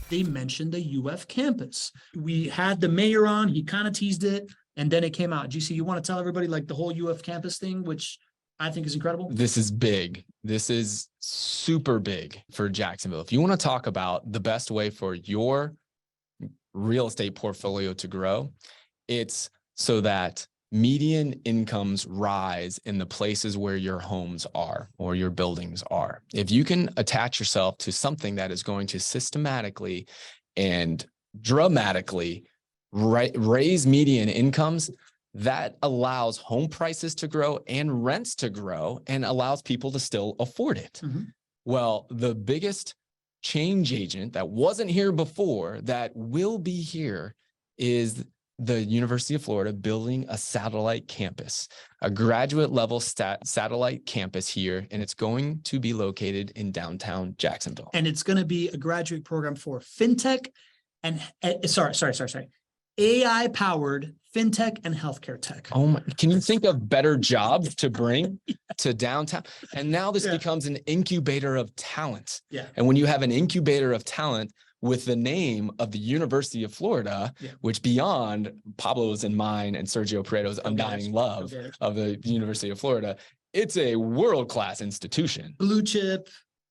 they mentioned the UF campus. We had the mayor on, he kind of teased it, and then it came out. GC, you want to tell everybody like the whole UF campus thing, which I think is incredible? This is big. This is super big for Jacksonville. If you want to talk about the best way for your real estate portfolio to grow, it's so that median incomes rise in the places where your homes are or your buildings are. If you can attach yourself to something that is going to systematically and dramatically raise median incomes, that allows home prices to grow and rents to grow and allows people to still afford it. Mm-hmm. Well, the biggest change agent that wasn't here before that will be here is the University of Florida building a satellite campus, a graduate level satellite campus here, and it's going to be located in downtown Jacksonville. And it's going to be a graduate program for FinTech and AI powered FinTech and healthcare tech. Oh my, can you think of better jobs to bring to downtown? And now this becomes an incubator of talent. Yeah. And when you have an incubator of talent with the name of the University of Florida, which beyond Pablo's and mine and Sergio Pareto's undying love of the University of Florida, it's a world-class institution. Blue chip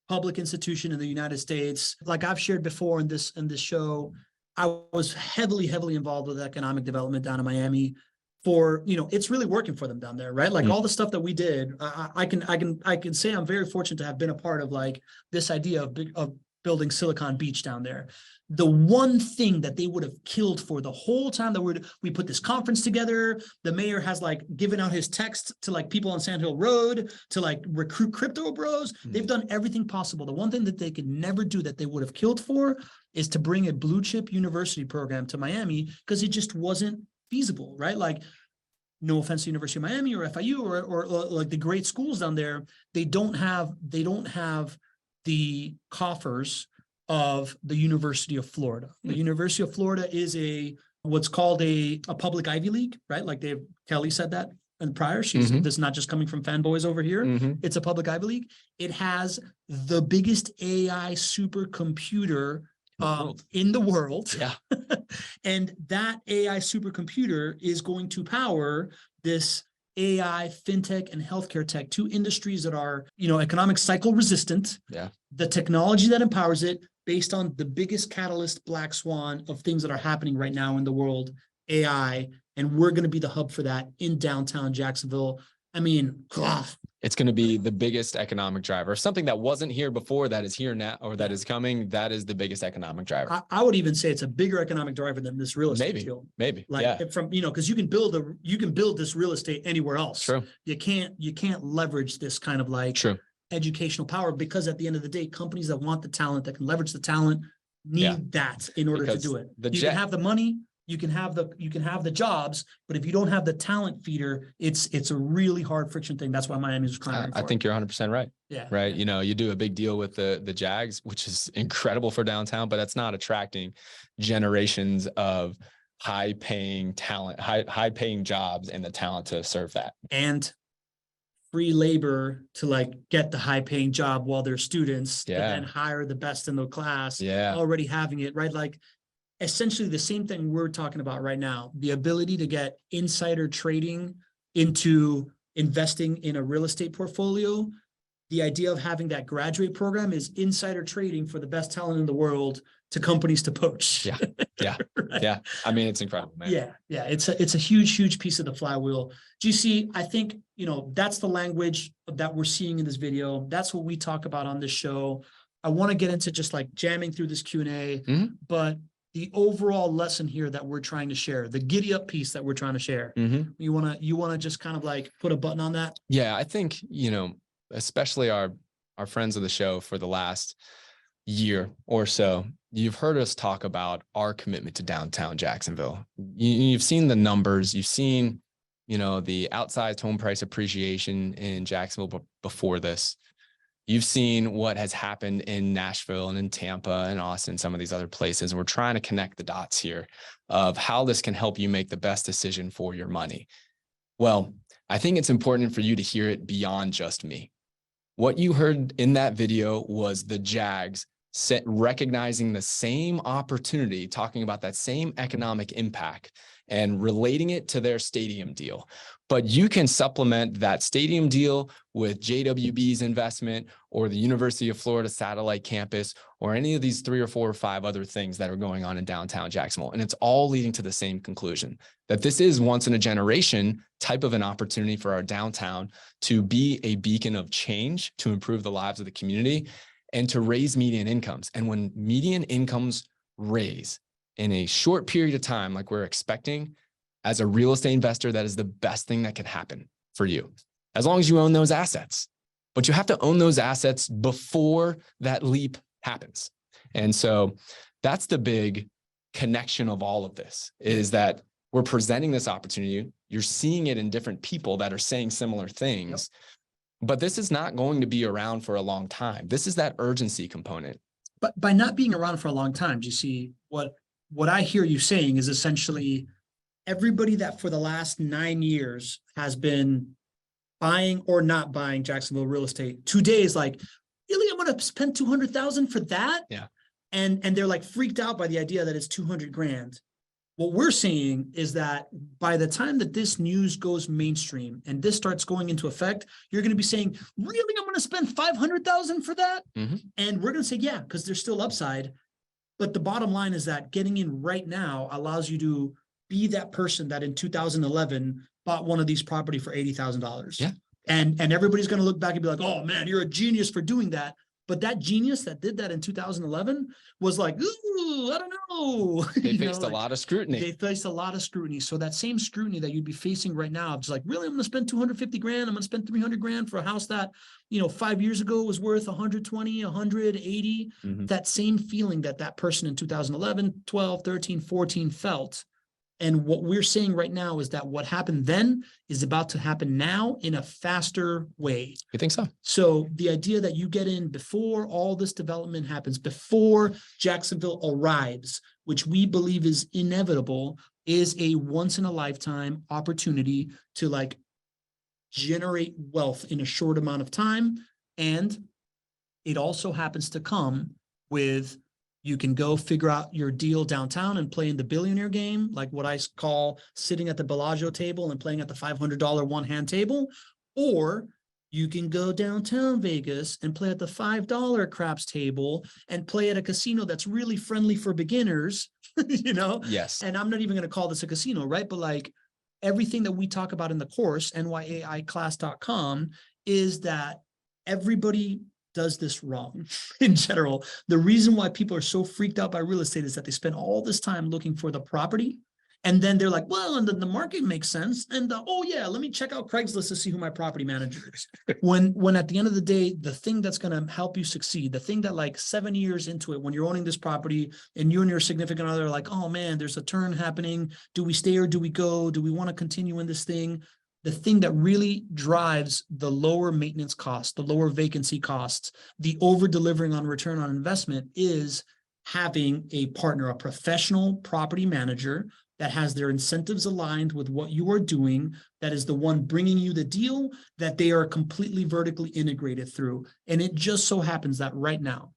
public institution in the United States. Like I've shared before in this show, I was heavily involved with economic development down in Miami for, it's really working for them down there, right? Like all the stuff that we did, I can say I'm very fortunate to have been a part of like this idea of building Silicon Beach down there. The one thing that they would have killed for the whole time that we put this conference together, the mayor has like given out his text to like people on Sand Hill Road to like recruit crypto bros. They've done everything possible. The one thing that they could never do that they would have killed for is to bring a blue chip university program to Miami because it just wasn't feasible, right? Like, no offense to University of Miami or FIU or like the great schools down there, they don't have the coffers of the University of Florida. The University of Florida is what's called a public Ivy League, right? Like Kelly said that and prior. This is not just coming from fanboys over here. It's a public Ivy League. It has the biggest AI supercomputer in the world. Yeah. And that AI supercomputer is going to power this AI, FinTech, and healthcare tech, two industries that are, economic cycle resistant. Yeah. The technology that empowers it based on the biggest catalyst black swan of things that are happening right now in the world, AI. And we're going to be the hub for that in downtown Jacksonville. I mean, it's going to be the biggest economic driver. Something that wasn't here before that is here now, or that is coming. That is the biggest economic driver. I would even say it's a bigger economic driver than this real estate deal. Maybe. Like from, because you can build this real estate anywhere else. True. You can't leverage this kind of like educational power, because at the end of the day, companies that want the talent, that can leverage the talent, need that in order to do it. You can have the money. You can have the jobs, but if you don't have the talent feeder, it's a really hard friction thing. That's why Miami is clamoring for I think you're 100% right. Yeah. Right. You do a big deal with the Jags, which is incredible for downtown, but that's not attracting generations of high-paying talent, high-paying jobs and the talent to serve that. And free labor to like get the high-paying job while they're students, but then hire the best in the class. Already having it, right? Like, essentially the same thing we're talking about right now, the ability to get insider trading into investing in a real estate portfolio. The idea of having that graduate program is insider trading for the best talent in the world to companies to poach. Yeah. Right? Yeah. I mean, it's incredible, man. Yeah. It's a huge piece of the flywheel. GC, I think, that's the language that we're seeing in this video. That's what we talk about on this show. I want to get into just like jamming through this Q&A, but the overall lesson here that we're trying to share, the giddy up piece that we're trying to share. You want to just kind of like put a button on that? Yeah, I think, especially our friends of the show for the last year or so, you've heard us talk about our commitment to downtown Jacksonville. You've seen the numbers, you've seen, the outsized home price appreciation in Jacksonville before this. You've seen what has happened in Nashville and in Tampa and Austin, some of these other places. And we're trying to connect the dots here of how this can help you make the best decision for your money. Well, I think it's important for you to hear it beyond just me. What you heard in that video was the Jags recognizing the same opportunity, talking about that same economic impact and relating it to their stadium deal. But you can supplement that stadium deal with JWB's investment or the University of Florida satellite campus or any of these 3 or 4 or 5 other things that are going on in downtown Jacksonville. And it's all leading to the same conclusion, that this is once in a generation type of an opportunity for our downtown to be a beacon of change, to improve the lives of the community and to raise median incomes. And when median incomes raise in a short period of time, like we're expecting, as a real estate investor, that is the best thing that can happen for you, as long as you own those assets. But you have to own those assets before that leap happens. And so that's the big connection of all of this, is that we're presenting this opportunity. You're seeing it in different people that are saying similar things, but this is not going to be around for a long time. This is that urgency component. But by not being around for a long time, do you see what I hear you saying is essentially everybody that for the last 9 years has been buying or not buying Jacksonville real estate today is like, really, I'm going to spend 200,000 for that? Yeah. And they're like freaked out by the idea that it's 200 grand. What we're seeing is that by the time that this news goes mainstream and this starts going into effect, you're going to be saying, really, I'm going to spend 500,000 for that? Mm-hmm. And we're going to say, yeah, because there's still upside. But the bottom line is that getting in right now allows you to be that person that in 2011 bought one of these property for $80,000. Yeah. And everybody's going to look back and be like, oh man, you're a genius for doing that. But that genius that did that in 2011 was like, ooh, I don't know. They faced a lot of scrutiny. They faced a lot of scrutiny. So that same scrutiny that you'd be facing right now, it's like, really, I'm going to spend 250 grand. I'm going to spend 300 grand for a house that, 5 years ago was worth 120, 180. Mm-hmm. That same feeling that person in 2011, 12, 13, 14 felt. And what we're saying right now is that what happened then is about to happen now in a faster way. You think so? So the idea that you get in before all this development happens, before Jacksonville arrives, which we believe is inevitable, is a once in a lifetime opportunity to generate wealth in a short amount of time. And it also happens to come with, you can go figure out your deal downtown and play in the billionaire game, like what I call sitting at the Bellagio table and playing at the $500 one-hand table. Or you can go downtown Vegas and play at the $5 craps table and play at a casino that's really friendly for beginners, Yes. And I'm not even going to call this a casino, right? But everything that we talk about in the course, nyaiclass.com, is that everybody does this wrong in general. The reason why people are so freaked out by real estate is that they spend all this time looking for the property. And then they're like, well, and then the market makes sense. And oh yeah, let me check out Craigslist to see who my property manager is. When at the end of the day, the thing that's going to help you succeed, the thing that 7 years into it, when you're owning this property and you and your significant other are like, oh man, there's a turn happening. Do we stay or do we go? Do we want to continue in this thing? The thing that really drives the lower maintenance costs, the lower vacancy costs, the over delivering on return on investment is having a partner, a professional property manager that has their incentives aligned with what you are doing, that is the one bringing you the deal that they are completely vertically integrated through. And it just so happens that right now,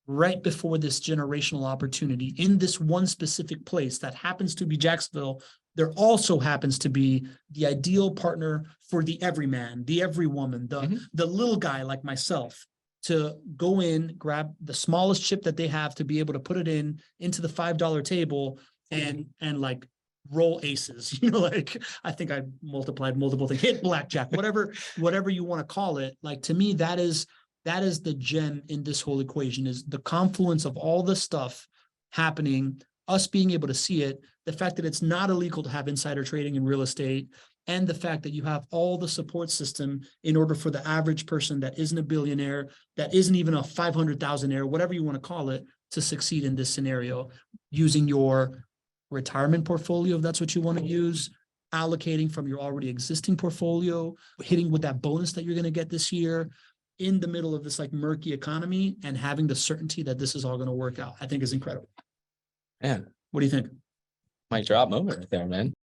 right before this generational opportunity in this one specific place that happens to be Jacksonville, there also happens to be the ideal partner for the everyman, the everywoman, the little guy like myself, to go in, grab the smallest chip that they have to be able to put it into the $5 table and roll aces. I think I multiplied multiple things, hit blackjack, whatever you want to call it. To me, that is the gem in this whole equation, is the confluence of all the stuff happening, us being able to see it, the fact that it's not illegal to have insider trading in real estate, and the fact that you have all the support system in order for the average person that isn't a billionaire, that isn't even a 500,000-aire, whatever you want to call it, to succeed in this scenario, using your retirement portfolio, if that's what you want to use, allocating from your already existing portfolio, hitting with that bonus that you're going to get this year, in the middle of this murky economy, and having the certainty that this is all going to work out, I think is incredible. Man, what do you think? Mic drop moment right there, man.